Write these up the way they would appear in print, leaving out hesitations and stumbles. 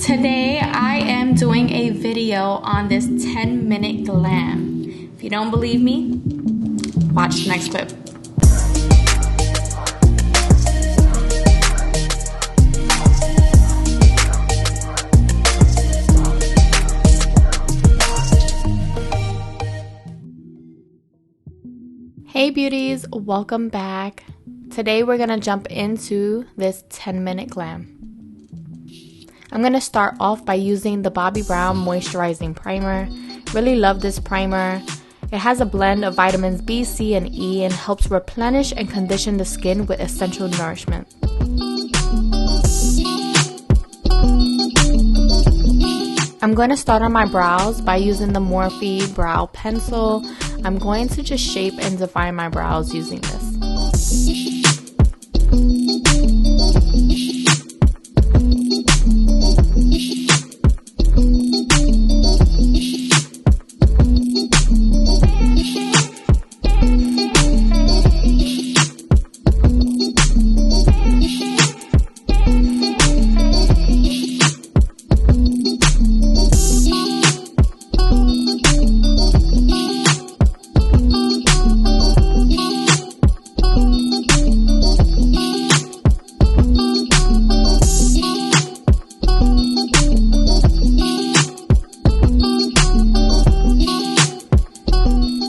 Today I am doing a video on this 10-minute glam. If you don't believe me, watch the next clip. Hey beauties, welcome back. Today we're gonna jump into this 10-minute glam. I'm going to start off by using the Bobbi Brown Moisturizing Primer. Really love this primer. It has a blend of vitamins B, C, and E and helps replenish and condition the skin with essential nourishment. I'm going to start on my brows by using the Morphe Brow Pencil. I'm going to just shape and define my brows using this.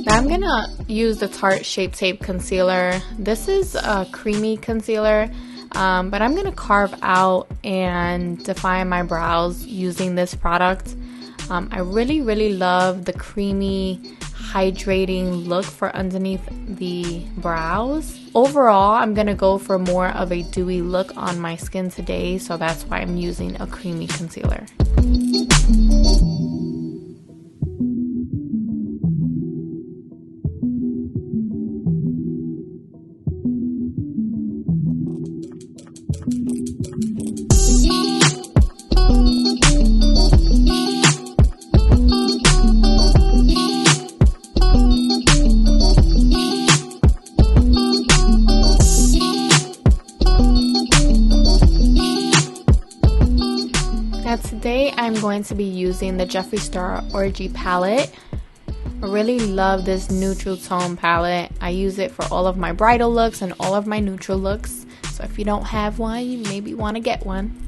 I'm gonna use the Tarte Shape Tape Concealer. This is a creamy concealer, but I'm gonna carve out and define my brows using this product. I really love the creamy, hydrating look for underneath the brows. Overall, I'm gonna go for more of a dewy look on my skin today, so that's why I'm using a creamy concealer. Today I'm going to be using the Jeffree Star Orgy palette. I really love this neutral tone palette. I use it for all of my bridal looks and all of my neutral looks. So if you don't have one, you maybe want to get one.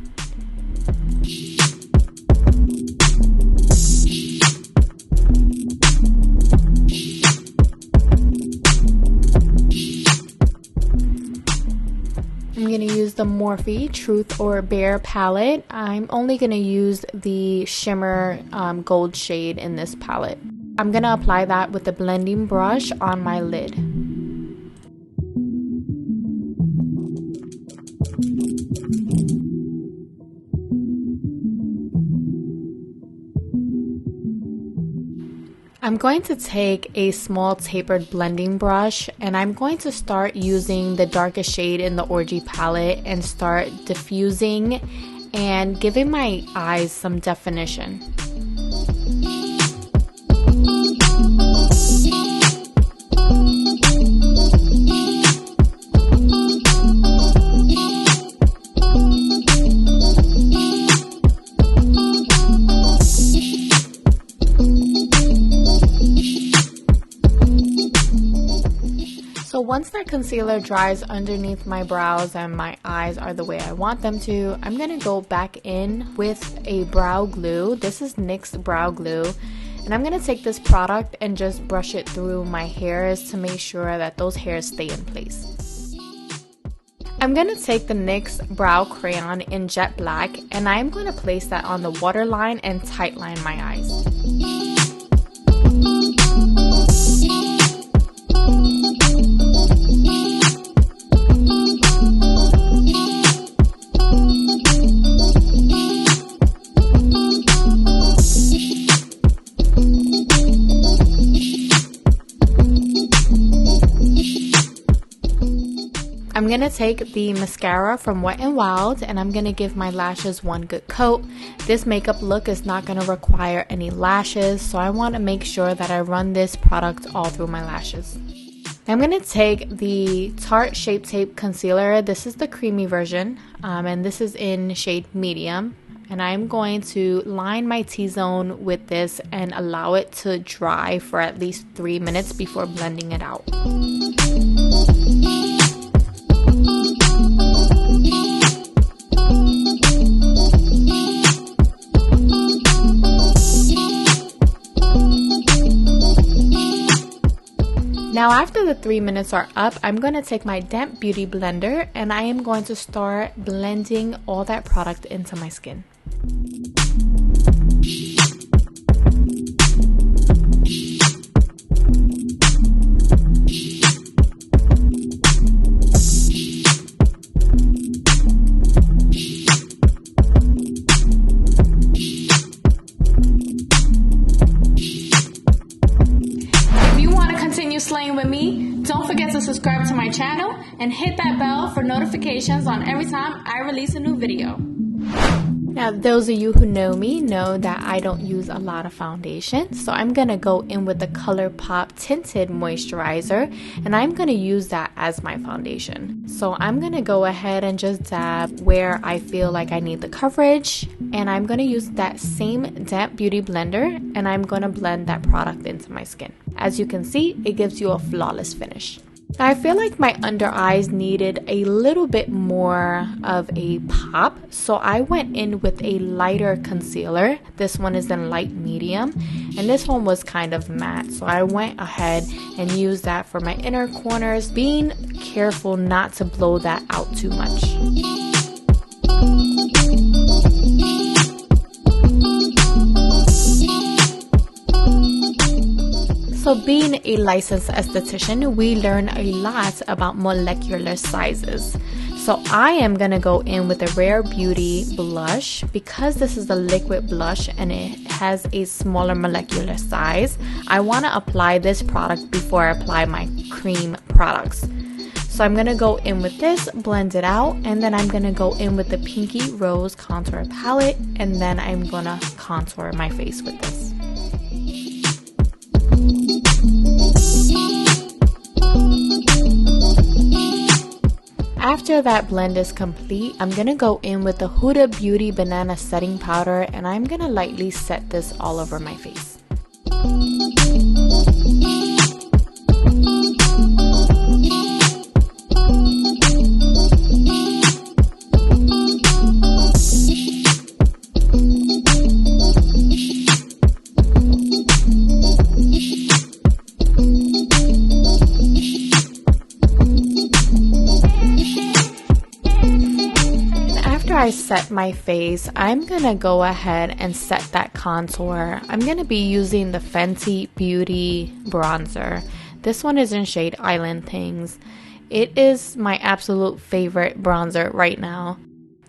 I'm going to use the Morphe Truth or Bare palette. I'm only going to use the shimmer gold shade in this palette. I'm going to apply that with the blending brush on my lid. I'm going to take a small tapered blending brush and I'm going to start using the darkest shade in the Orgy palette and start diffusing and giving my eyes some definition. So once that concealer dries underneath my brows and my eyes are the way I want them to, I'm going to go back in with a brow glue. This is NYX brow glue. And I'm going to take this product and just brush it through my hairs to make sure that those hairs stay in place. I'm going to take the NYX brow crayon in jet black and I'm going to place that on the waterline and tightline my eyes. I'm going to take the mascara from Wet n Wild and I'm going to give my lashes one good coat. This makeup look is not going to require any lashes, so I want to make sure that I run this product all through my lashes. I'm going to take the Tarte Shape Tape Concealer. This is the creamy version, and this is in shade medium. and I'm going to line my T-zone with this and allow it to dry for at least 3 minutes before blending it out. Now after the 3 minutes are up, I'm going to take my damp beauty blender and I am going to start blending all that product into my skin. Slaying with me, don't forget to subscribe to my channel and hit that bell for notifications on every time I release a new video. Now those of you who know me know that I don't use a lot of foundation, so I'm gonna go in with the ColourPop Tinted Moisturizer and I'm gonna use that as my foundation. So I'm gonna go ahead and just dab where I feel like I need the coverage, and I'm gonna use that same damp beauty blender and I'm gonna blend that product into my skin. As you can see, it gives you a flawless finish. Now, I feel like my under eyes needed a little bit more of a pop, so I went in with a lighter concealer. This one is in light medium, and this one was kind of matte, so I went ahead and used that for my inner corners, being careful not to blow that out too much. So being a licensed esthetician, we learn a lot about molecular sizes. So I am going to go in with a Rare Beauty blush. Because this is a liquid blush and it has a smaller molecular size, I want to apply this product before I apply my cream products. So I'm going to go in with this, blend it out, and then I'm going to go in with the Pinky Rose Contour Palette, and then I'm going to contour my face with this. After that blend is complete, I'm going to go in with the HUDA Beauty Banana Setting Powder and I'm going to lightly set this all over my face. I set my face, I'm gonna go ahead and set that contour. I'm gonna be using the Fenty Beauty bronzer. This one is in shade Island Things. It is my absolute favorite bronzer right now.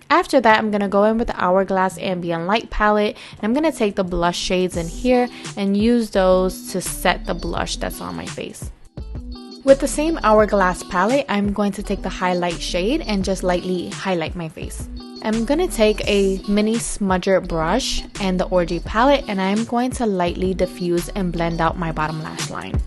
After that, I'm gonna go in with the Hourglass Ambient Light palette, and I'm gonna take the blush shades in here and use those to set the blush that's on my face. With the same Hourglass palette, I'm going to take the highlight shade and just lightly highlight my face. I'm going to take a mini smudger brush and the Orgy palette, and I'm going to lightly diffuse and blend out my bottom lash line.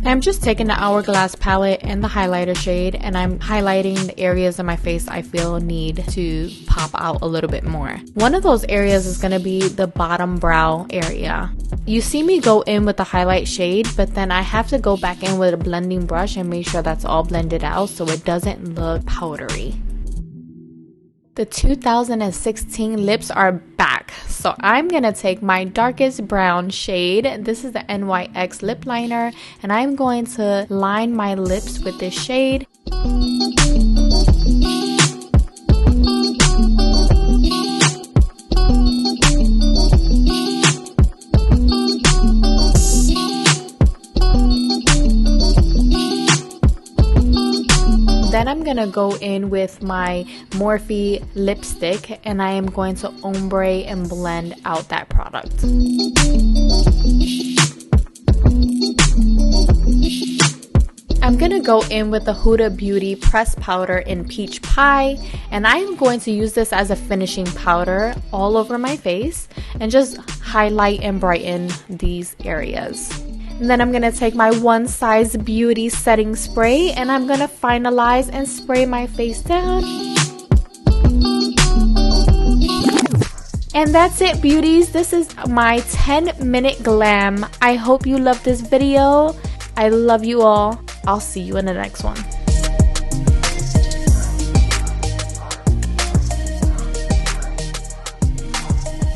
I'm just taking the Hourglass palette and the highlighter shade, and I'm highlighting the areas of my face I feel need to pop out a little bit more. One of those areas is going to be the bottom brow area. You see me go in with the highlight shade, but then I have to go back in with a blending brush and make sure that's all blended out so it doesn't look powdery. The 2016 lips are back, so I'm gonna take my darkest brown shade. This is the NYX lip liner, and I'm going to line my lips with this shade. Then I'm gonna go in with my Morphe lipstick and I am going to ombre and blend out that product. I'm gonna go in with the Huda Beauty Press Powder in Peach Pie, and I'm going to use this as a finishing powder all over my face and just highlight and brighten these areas. And then I'm going to take my One Size Beauty setting spray and I'm going to finalize and spray my face down. And that's it, beauties. This is my 10-minute glam. I hope you loved this video. I love you all. I'll see you in the next one.